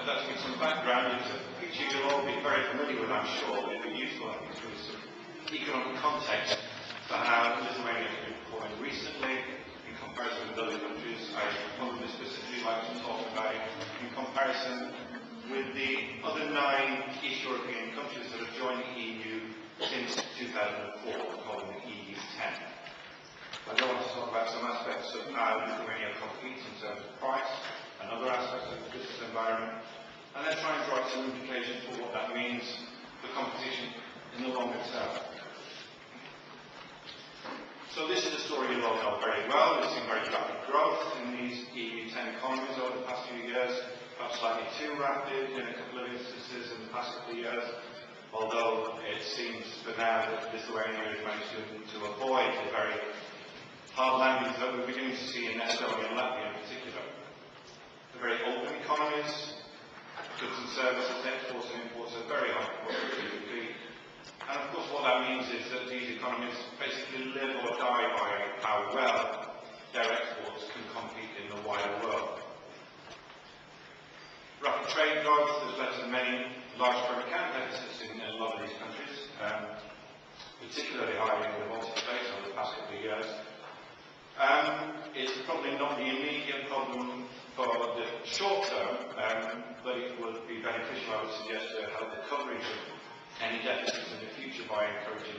I'd like to give some background. It's a picture you'll all be very familiar with, I'm sure, but it'll be useful, I think, to give some economic context for how Lithuania has been performing recently in comparison with other countries. I probably specifically like to talk about it in comparison with the other 9 East European countries that have joined the EU since 2004, called the EU 10. I do want to talk about some aspects of how Lithuania competes in terms of price and other aspects of the business environment, and then try and draw some implications for what that means for competition in the longer term. So this is a story you all know very well. We've seen very rapid growth in these EU 10 economies over the past few years, perhaps slightly too rapid in a couple of instances in the past couple of years, although it seems for now that Lithuania has managed to avoid the very hard landings that we're beginning to see in Estonia and Latvia in particular. They're very open economies, goods and services, exports and imports are very high proportion of GDP. And of course what that means is that these economies basically live or die by how well their exports can compete in the wider world. Rapid trade growth has led to many large current account deficits in a lot of these countries, particularly high in the Baltic states over the past couple of years. It's probably not the immediate problem for the short term, but it would be beneficial, I would suggest, to help the coverage of any deficits in the future by encouraging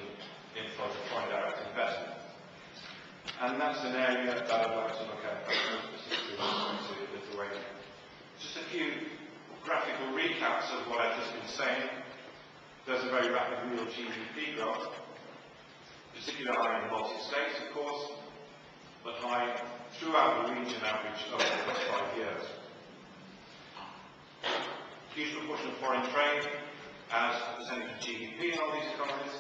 inflows of foreign direct investment. And that's an area that I'd like to look at specifically to Lithuania. Just a few graphical recaps of what I've just been saying. There's a very rapid real GDP growth, particularly high in the Baltic states, of course, but high throughout the region average over the past 5 years. Huge proportion of foreign trade as a percentage of GDP in all these economies,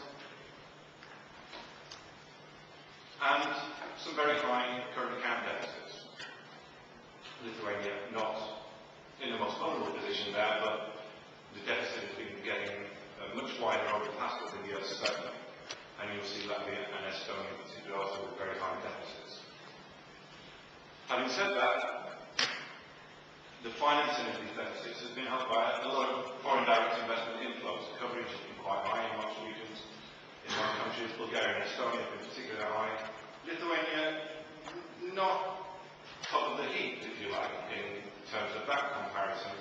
and some very high current account deficits. Lithuania not in the most vulnerable position there, but the deficit has been getting much wider over the past couple of years, certainly. And you'll see Latvia and Estonia in particular also with very high deficits. Having said that, the financing of these deficits has been helped by a lot of foreign direct investment inflows. The coverage has been quite high in most regions. In most countries, Bulgaria and Estonia have been particularly high. Lithuania, not top of the heap, if you like, in terms of that comparison.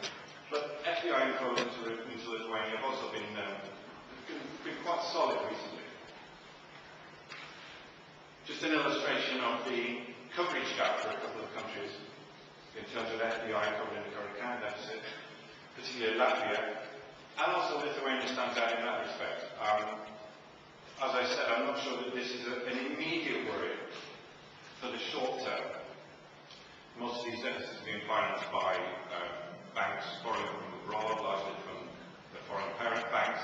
But FDI inflows into Lithuania have also been quite solid recently. Just an illustration of the coverage gap for a couple of countries in terms of FDI covering the current account deficit, particularly Latvia, and also Lithuania stands out in that respect. As I said, I'm not sure that this is an immediate worry for the short term. Most of these deficits are being financed by banks borrowing from abroad, largely from the foreign parent banks,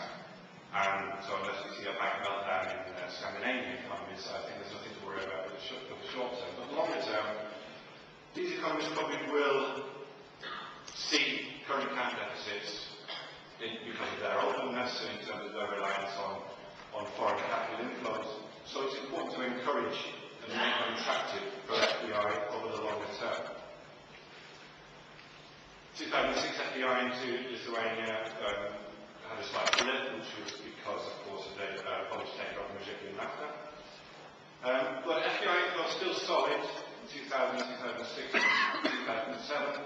and so unless we see a bank meltdown in Scandinavian economies, I think there's nothing to worry about for the short term. But longer term, these economies probably will see current account deficits because of their openness and in terms of their reliance on foreign capital inflows. So it's important to encourage and make them attractive for FDI over the longer term. 2006 FDI into Lithuania had a slight blip, which was because, of course, of the Polish takeover of Czech and NAFTA. But FDI was still solid in 2000, 2006, 2007,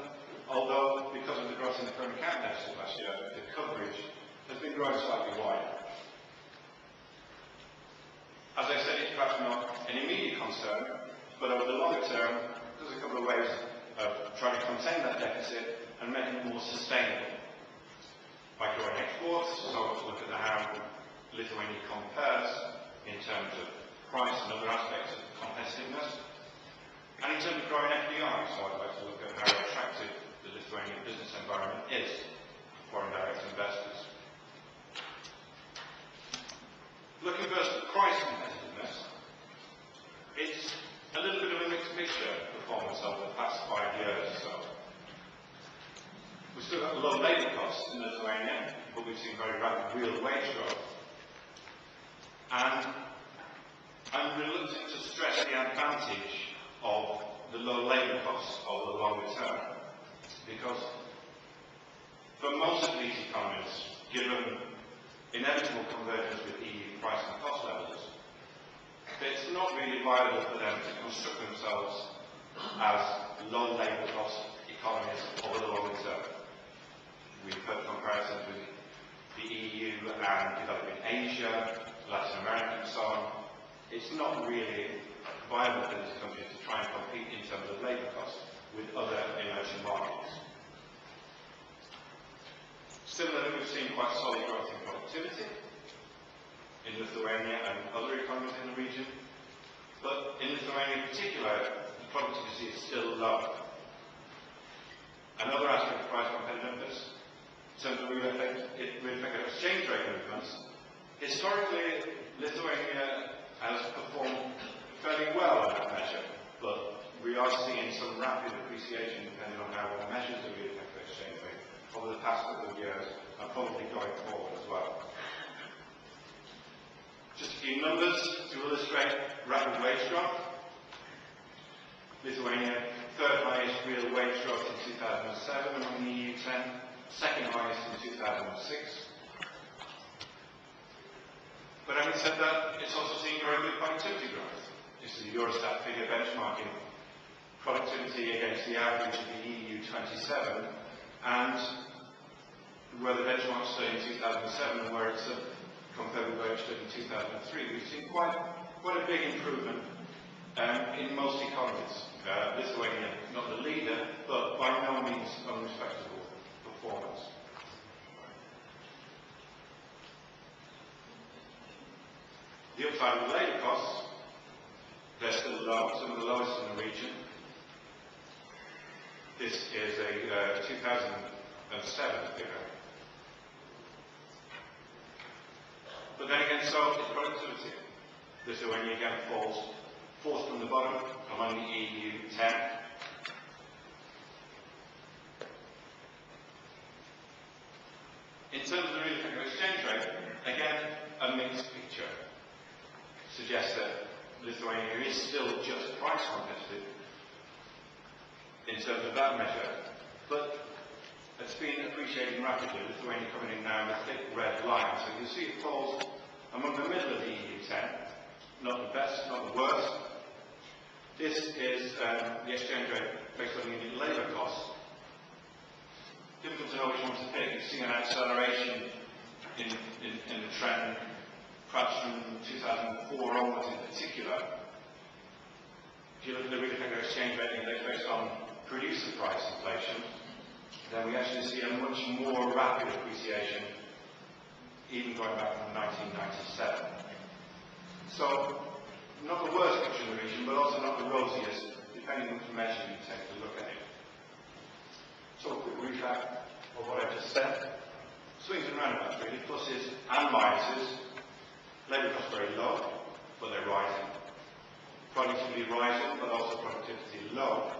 although because of the growth in the current account deficit last year, the coverage has been growing slightly wider. As I said, it's perhaps not an immediate concern, but over the longer term, there's a couple of ways of trying to contain that deficit and make it more sustainable. By growing exports, so to look at how Lithuania compares in terms of price and other aspects of competitiveness, and in terms of growing FDI, so I'd like to look at how attractive the Lithuanian business environment is for foreign direct investors. Looking first at price competitiveness, it's a little bit of a mixed picture performance over the past 5 years or so. We've still got low labour costs in Lithuania, but we've seen very rapid real wage growth. And I'm reluctant to stress the advantage of the low labour costs over the longer term, because For most of these economies, given inevitable convergence with EU price and cost levels, it's not really viable for them to construct themselves as low labour cost economies over the long term. We've heard comparisons with the EU and developing Asia, Latin America and so on. It's not really viable for these countries to try and compete in terms of labour costs with other emerging markets. Similarly, we've seen quite solid growth in productivity in Lithuania and other economies in the region, but in Lithuania in particular, the productivity is still low. Another aspect of price competitiveness, in terms of real effective exchange rate movements, historically Lithuania has performed fairly well on that measure, but we are seeing some rapid appreciation depending on how one measures the real effective exchange rate over the past couple of years and probably going forward as well. Just a few numbers to illustrate rapid wage growth. Lithuania, third highest real wage growth in 2007 among the EU 10, second highest in 2006. But having said that, it's also seeing very good productivity growth. This is a Eurostat figure benchmarking productivity against the average of the EU 27, and where the benchmark stood in 2007 and where it's compared with where it stood in 2003, we've seen quite a big improvement in most economies. Lithuania, not the leader, but by no means unrespectable performance. The upside of the labour costs, they're still low, some of the lowest in the region. This is a 2007 figure. But then again, so is productivity. Lithuania again falls fourth from the bottom among the EU 10. In terms of the real effective exchange rate, again, a mixed picture suggests that Lithuania is still just price competitive in terms of that measure, but it's been appreciating rapidly. Lithuania coming in now in the thick red line, so you see it falls among the middle of the EU 10, not the best, not the worst. This is the exchange rate based on unit labour costs. Difficult to know which one to pick. You see an acceleration in the trend, perhaps from 2004 onwards in particular. If you look at the real effective exchange rate index based on producer price inflation, then we actually see a much more rapid appreciation, even going back from 1997. So, not the worst picture in the region, but also not the rosiest, depending on which measure you take to look at it. So, a quick recap of what I just said. Swings and roundabouts, really, pluses and minuses. Labour costs very low, but they're rising. Productivity rising, but also productivity low.